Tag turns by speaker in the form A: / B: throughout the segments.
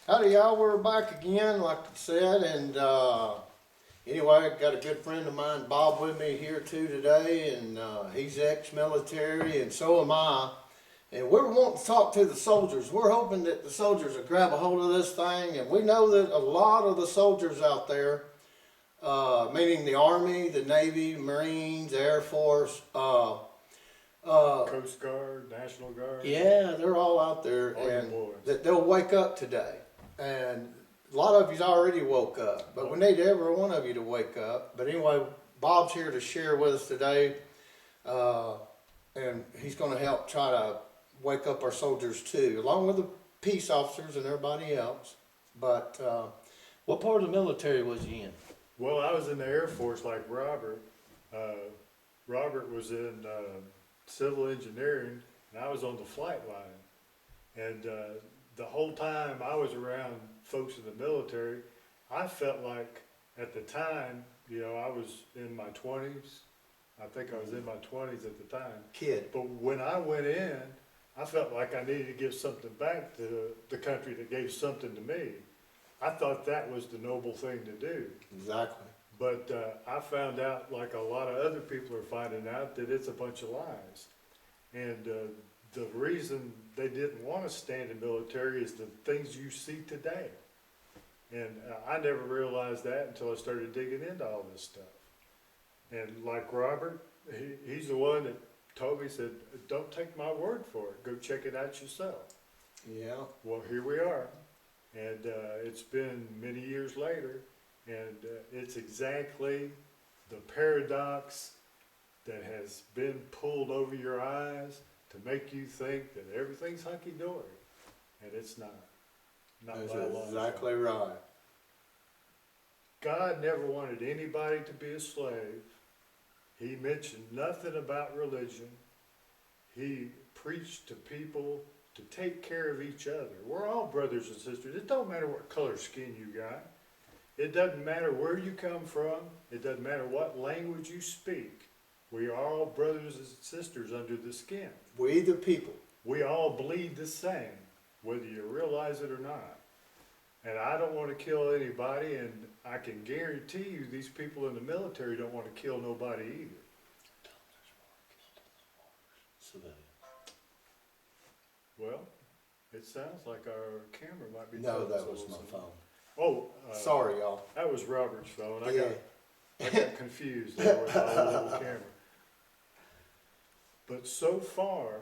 A: Howdy y'all, we're back again, like I said, and anyway, I got a good friend of mine, Bob, with me here too today, and he's ex-military, and so am I. And we're wanting to talk to the soldiers. We're hoping that the soldiers will grab a hold of this thing, and we know that a lot of the soldiers out there, meaning the Army, the Navy, Marines, Air Force,
B: Coast Guard, National Guard.
A: yeah, they're all out there,
B: All your
A: and
B: boys.
A: that they'll wake up today. And a lot of you's already woke up, but we need every one of you to wake up. But anyway, Bob's here to share with us today, uh, and he's going to help try to wake up our soldiers too, along with the peace officers and everybody else. But what part of the military was you in?
B: Well, I was in the Air Force like Robert. Robert was in civil engineering, and I was on the flight line. And the whole time I was around folks in the military, I felt like at the time, I was in my 20s. I think I was in my 20s at the time.
A: Kid.
B: But when I went in, I felt like I needed to give something back to the country that gave something to me. I thought that was the noble thing to do.
A: Exactly.
B: But I found out, like a lot of other people are finding out, that it's a bunch of lies. And the reason they didn't want to stand in the military is the things you see today. And I never realized that until I started digging into all this stuff. And like Robert, he's the one that told me, said, don't take my word for it, go check it out yourself.
A: Yeah.
B: Well, here we are. And it's been many years later, and it's exactly the paradox that has been pulled over your eyes to make you think that everything's hunky-dory, and it's not. Not
A: That's
B: by a long
A: exactly
B: shot.
A: right.
B: God never wanted anybody to be a slave. He mentioned nothing about religion. He preached to people to take care of each other. We're all brothers and sisters. It don't matter what color skin you got. It doesn't matter where you come from. It doesn't matter what language you speak. We are all brothers and sisters under the skin.
A: We the people.
B: We all bleed the same, whether you realize it or not. And I don't want to kill anybody, and I can guarantee you these people in the military don't want to kill nobody either. Well, it sounds like our camera might be
A: No,
B: telling
A: that
B: us a
A: was
B: little
A: my
B: something.
A: phone.
B: Oh,
A: Sorry, y'all.
B: that was Robert's phone. I
A: Yeah.
B: got confused there with the little camera. But so far,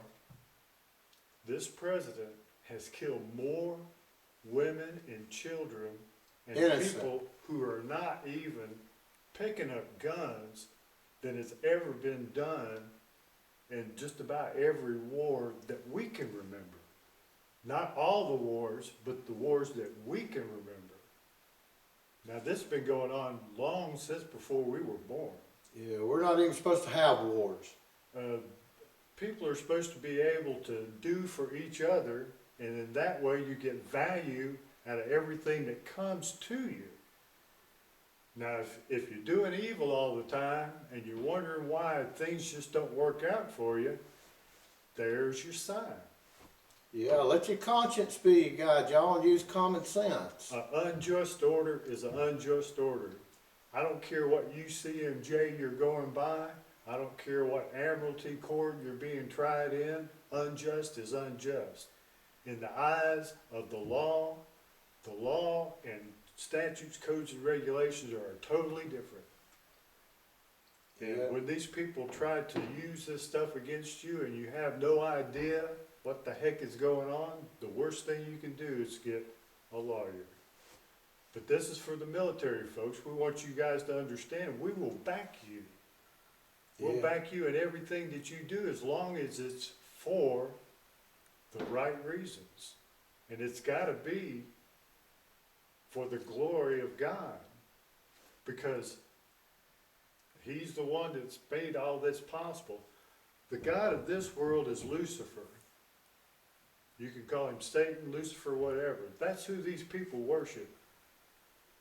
B: this president has killed more women and children and
A: Innocent.
B: people who are not even picking up guns than has ever been done in just about every war that we can remember. Not all the wars, but the wars that we can remember. Now, this has been going on long since before we were born.
A: Yeah, we're not even supposed to have wars.
B: People are supposed to be able to do for each other, and in that way you get value out of everything that comes to you. Now, if you're doing evil all the time and you're wondering why things just don't work out for you, there's your sign.
A: Yeah, let your conscience be your guide, y'all, and use common sense.
B: An unjust order is an unjust order. I don't care what UCMJ you're going by. I don't care what admiralty court you're being tried in. Unjust is unjust. In the eyes of the law and statutes, codes, and regulations are totally different. And
A: Yeah.
B: when these people try to use this stuff against you and you have no idea what the heck is going on, the worst thing you can do is get a lawyer. But this is for the military folks. We want you guys to understand we will back you. We'll
A: Yeah.
B: back you in everything that you do as long as it's for the right reasons. And it's got to be for the glory of God, because He's the one that's made all this possible. The God of this world is Lucifer. You can call him Satan, Lucifer, whatever. That's who these people worship.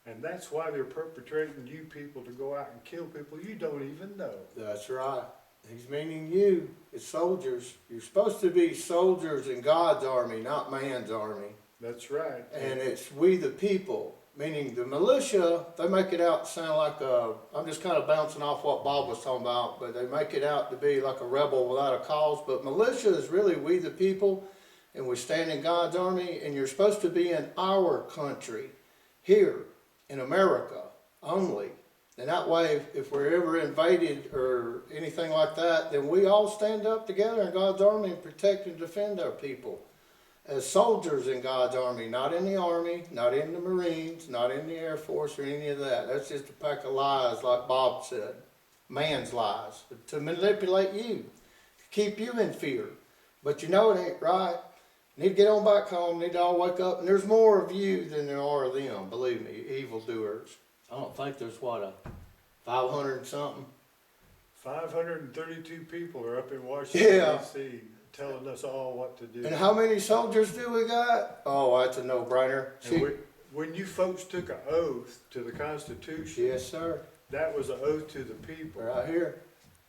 B: And that's why they're perpetrating you people to go out and kill people you don't even know.
A: That's right. He's meaning you as soldiers. You're supposed to be soldiers in God's army, not man's army.
B: That's right.
A: And it's we the people, meaning the militia, they make it out to sound like I'm just kind of bouncing off what Bob was talking about, but they make it out to be like a rebel without a cause. But militia is really we the people, and we stand in God's army, and you're supposed to be in our country, here in America only. And that way, if we're ever invaded or anything like that, then we all stand up together in God's army and protect and defend our people. As soldiers in God's army, not in the army, not in the Marines, not in the Air Force or any of that. That's just a pack of lies, like Bob said. Man's lies, to manipulate you, to keep you in fear. But you know it ain't right. You need to get on back home, need to all wake up, and there's more of you than there are of them, believe me, evildoers. I don't think there's, 500 and something?
B: 532 people are up in Washington,
A: Yeah.
B: D.C. telling us all what to do.
A: And how many soldiers do we got? Oh, that's a no-brainer.
B: And when you folks took an oath to the Constitution,
A: Yes, sir.
B: that was an oath to the people.
A: Right here.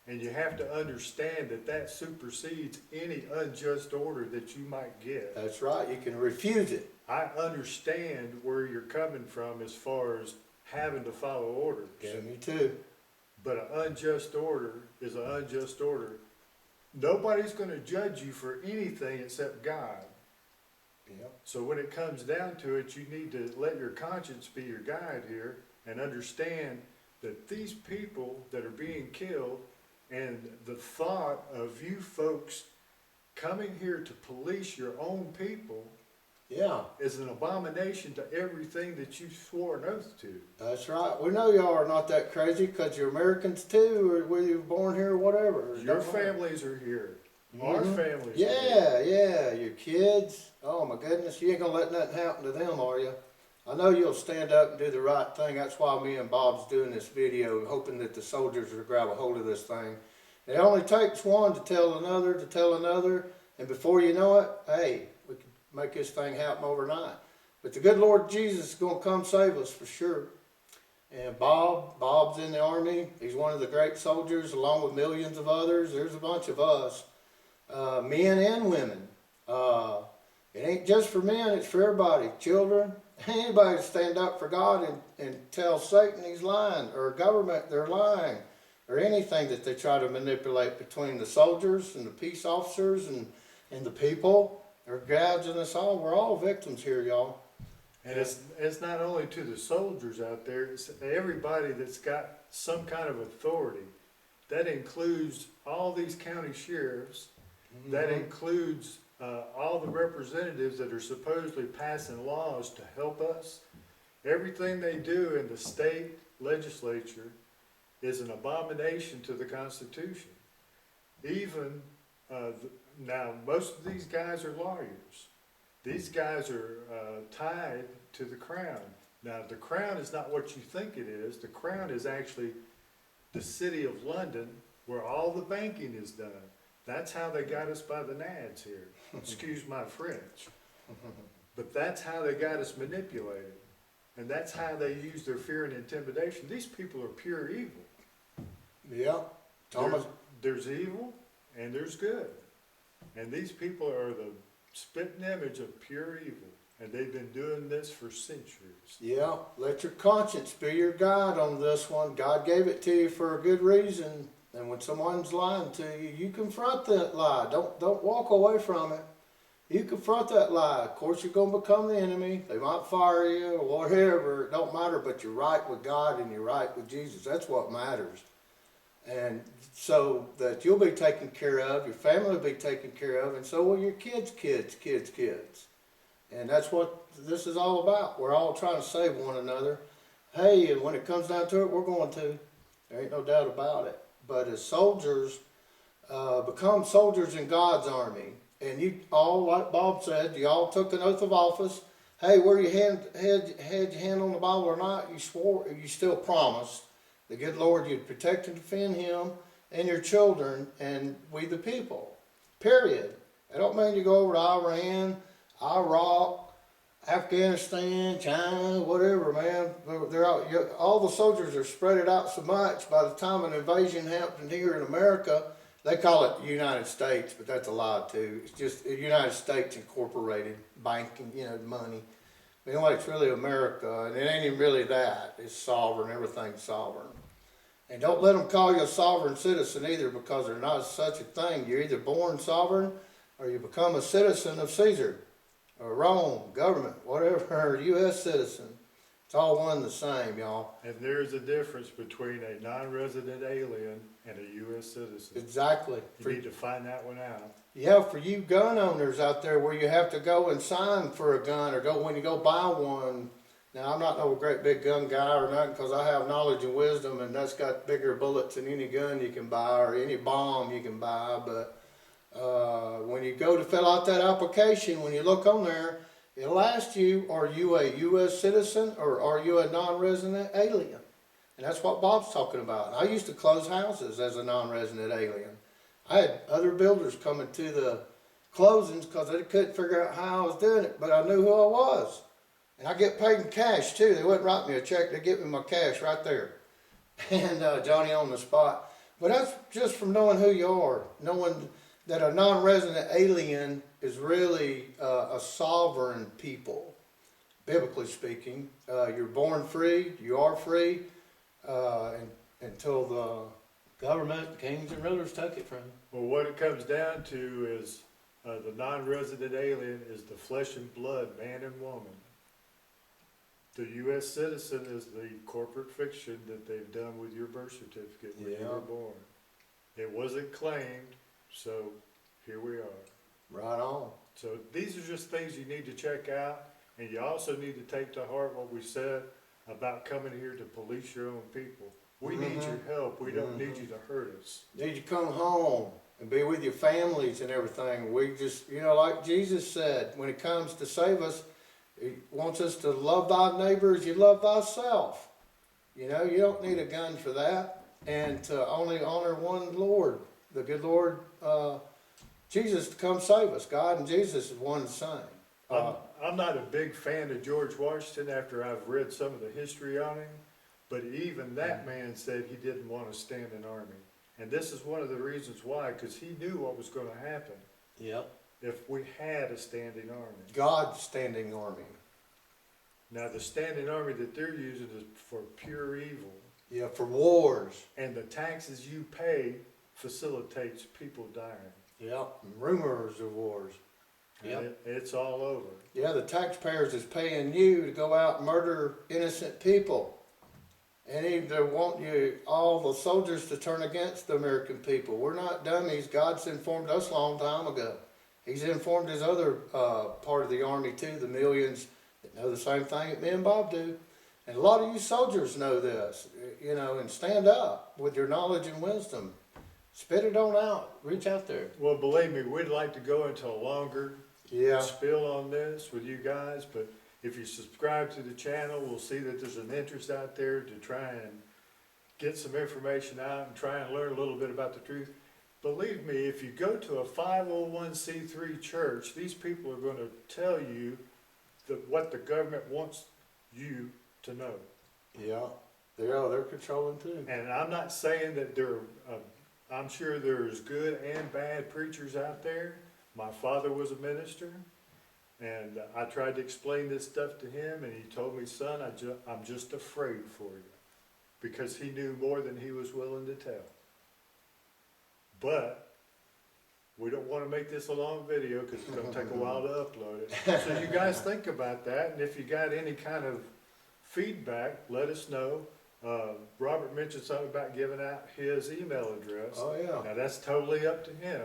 B: And you have to understand that that supersedes any unjust order that you might get.
A: That's right. You can refuse it.
B: I understand where you're coming from as far as having to follow orders.
A: Yeah, me too.
B: But an unjust order is an unjust order. Nobody's going to judge you for anything except God.
A: Yep.
B: So when it comes down to it, you need to let your conscience be your guide here and understand that these people that are being killed and the thought of you folks coming here to police your own people
A: Yeah,
B: is an abomination to everything that you swore an oath to.
A: that's right. We know y'all are not that crazy because you're Americans too, or whether you were born here or whatever. It
B: Your
A: don't matter.
B: families are here. Our
A: Mhm.
B: families are here.
A: Yeah, yeah, your kids. Oh my goodness, you ain't gonna let nothing happen to them, are you? I know you'll stand up and do the right thing. That's why me and Bob's doing this video, hoping that the soldiers will grab a hold of this thing. It only takes one to tell another, and before you know it, hey, we can make this thing happen overnight. But the good Lord Jesus is gonna come save us for sure. And Bob's in the army. He's one of the great soldiers along with millions of others. There's a bunch of us, men and women. It ain't just for men, it's for everybody. Children, anybody to stand up for God and tell Satan he's lying, or government they're lying, or anything that they try to manipulate between the soldiers and the peace officers and the people. They're gouging us all. We're all victims here, y'all.
B: And it's not only to the soldiers out there, it's everybody that's got some kind of authority. That includes all these county sheriffs. That includes all the representatives that are supposedly passing laws to help us. Everything they do in the state legislature is an abomination to the Constitution. Even, now most of these guys are lawyers. These guys are tied to the crown. Now the crown is not what you think it is. The crown is actually the city of London where all the banking is done. That's how they got us by the nads here. Excuse my French. But that's how they got us manipulated. And that's how they use their fear and intimidation. These people are pure evil.
A: Yeah. Thomas.
B: There's evil and there's good. And these people are the spitting image of pure evil. And they've been doing this for centuries.
A: Yeah, let your conscience be your guide on this one. God gave it to you for a good reason. And when someone's lying to you, you confront that lie. Don't walk away from it. You confront that lie. Of course, you're going to become the enemy. They might fire you or whatever. It don't matter, but you're right with God and you're right with Jesus. That's what matters. And so that you'll be taken care of, your family will be taken care of, and so will your kids. And that's what this is all about. We're all trying to save one another. Hey, and when it comes down to it, we're going to. There ain't no doubt about it. But as soldiers, become soldiers in God's army. And you all, like Bob said, you all took an oath of office. Hey, where you had your hand on the Bible or not, you swore, you still promised the good Lord you'd protect and defend him and your children and we the people. Period. I don't mean you go over to Iran, Iraq, Afghanistan, China, whatever, man. They're all the soldiers are spread it out so much. By the time an invasion happened here in America, They call it United States, but that's a lie too. It's just the United States Incorporated banking, money. Anyway, it's really America, and it ain't even really that. It's sovereign. Everything's sovereign. And don't let them call you a sovereign citizen either, because there's not such a thing. You're either born sovereign or you become a citizen of Caesar or Rome, government, whatever, U.S. citizen. It's all one and the same, y'all.
B: And there's a difference between a non-resident alien and a U.S. citizen.
A: Exactly.
B: You need to find that one out.
A: Yeah, for you gun owners out there where you have to go and sign for a gun or when you go buy one. Now, I'm not no great big gun guy or nothing, because I have knowledge and wisdom, and that's got bigger bullets than any gun you can buy or any bomb you can buy. But when you go to fill out that application, when you look on there, it'll ask you, are you a U.S. citizen or are you a non-resident alien? And that's what Bob's talking about. I used to close houses as a non-resident alien. I had other builders coming to the closings because they couldn't figure out how I was doing it, but I knew who I was. And I get paid in cash too. They wouldn't write me a check, they give me my cash right there. And Johnny on the spot. But that's just from knowing who you are, knowing that a non-resident alien is really a sovereign people, biblically speaking. You're born free, you are free, until the government, kings and rulers take it from you.
B: Well, what it comes down to is the non-resident alien is the flesh and blood, man and woman. The U.S. citizen is the corporate fiction that they've done with your birth certificate when you were born. It wasn't claimed, so here we are.
A: Right on.
B: So these are just things you need to check out, and you also need to take to heart what we said about coming here to police your own people. We need your help. We don't need you to hurt us.
A: Need you to come home and be with your families and everything. We just, like Jesus said, when it comes to save us, He wants us to love thy neighbor as you love thyself. You don't need a gun for that. And to only honor one Lord, the good Lord, Jesus, to come save us. God and Jesus is one and the same.
B: I'm not a big fan of George Washington after I've read some of the history on him, but even that man said he didn't want to stand an army. And this is one of the reasons why, because he knew what was going to happen.
A: Yep.
B: If we had a standing army.
A: God's standing army.
B: Now the standing army that they're using is for pure evil.
A: Yeah, for wars.
B: And the taxes you pay facilitates people dying.
A: Yep, rumors of wars.
B: Yep. It's all over.
A: Yeah, the taxpayers is paying you to go out and murder innocent people. And they want all the soldiers to turn against the American people. We're not dummies. God's informed us a long time ago. He's informed his other part of the army too, the millions that know the same thing that me and Bob do. And a lot of you soldiers know this, and stand up with your knowledge and wisdom. Spit it on out. Reach out there.
B: Well, believe me, we'd like to go into a longer
A: Yeah.
B: spill on this with you guys, but if you subscribe to the channel, we'll see that there's an interest out there to try and get some information out and try and learn a little bit about the truth. Believe me, if you go to a 501c3 church, these people are going to tell you what the government wants you to know.
A: Yeah, they're controlling too.
B: And I'm not saying that I'm sure there's good and bad preachers out there. My father was a minister, and I tried to explain this stuff to him, and he told me, son, I'm just afraid for you, because he knew more than he was willing to tell. But we don't want to make this a long video because it's going to take a while to upload it. So you guys think about that, and if you got any kind of feedback, let us know. Robert mentioned something about giving out his email address.
A: Oh yeah.
B: Now that's totally up to him.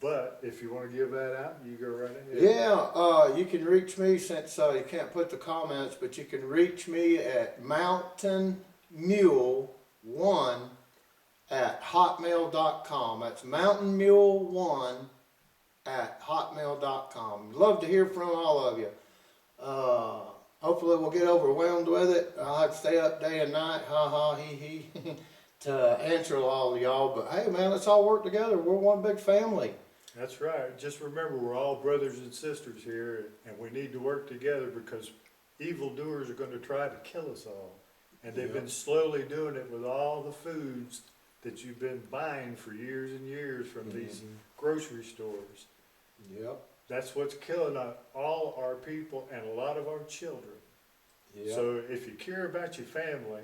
B: But if you want to give that out, you go right ahead.
A: Yeah, you can reach me since you can't put the comments, but you can reach me at mountainmule1@hotmail.com. That's mountainmule1@hotmail.com. Love to hear from all of you. Hopefully we'll get overwhelmed with it. I'll have to stay up day and night, ha ha, he he, to answer all of y'all. But hey man, let's all work together. We're one big family.
B: That's right. Just remember, we're all brothers and sisters here, and we need to work together because evildoers are going to try to kill us all. And they've been slowly doing it with all the foods that you've been buying for years and years from these grocery stores.
A: Yep.
B: That's what's killing all our people and a lot of our children.
A: Yep.
B: So if you care about your family,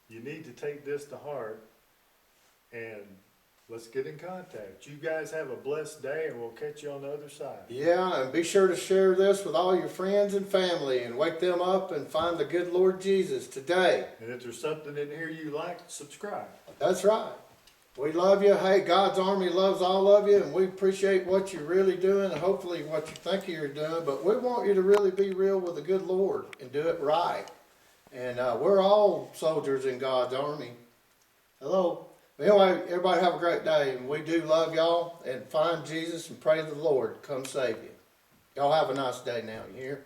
B: you need to take this to heart, and let's get in contact. You guys have a blessed day, and we'll catch you on the other side.
A: Yeah, and be sure to share this with all your friends and family and wake them up and find the good Lord Jesus today.
B: And if there's something in here you like, subscribe.
A: That's right. We love you. Hey, God's Army loves all of you, and we appreciate what you're really doing and hopefully what you think you're doing. But we want you to really be real with the good Lord and do it right. And we're all soldiers in God's Army. Hello. Anyway, everybody have a great day, and we do love y'all, and find Jesus and pray the Lord come save you. Y'all have a nice day now, you hear?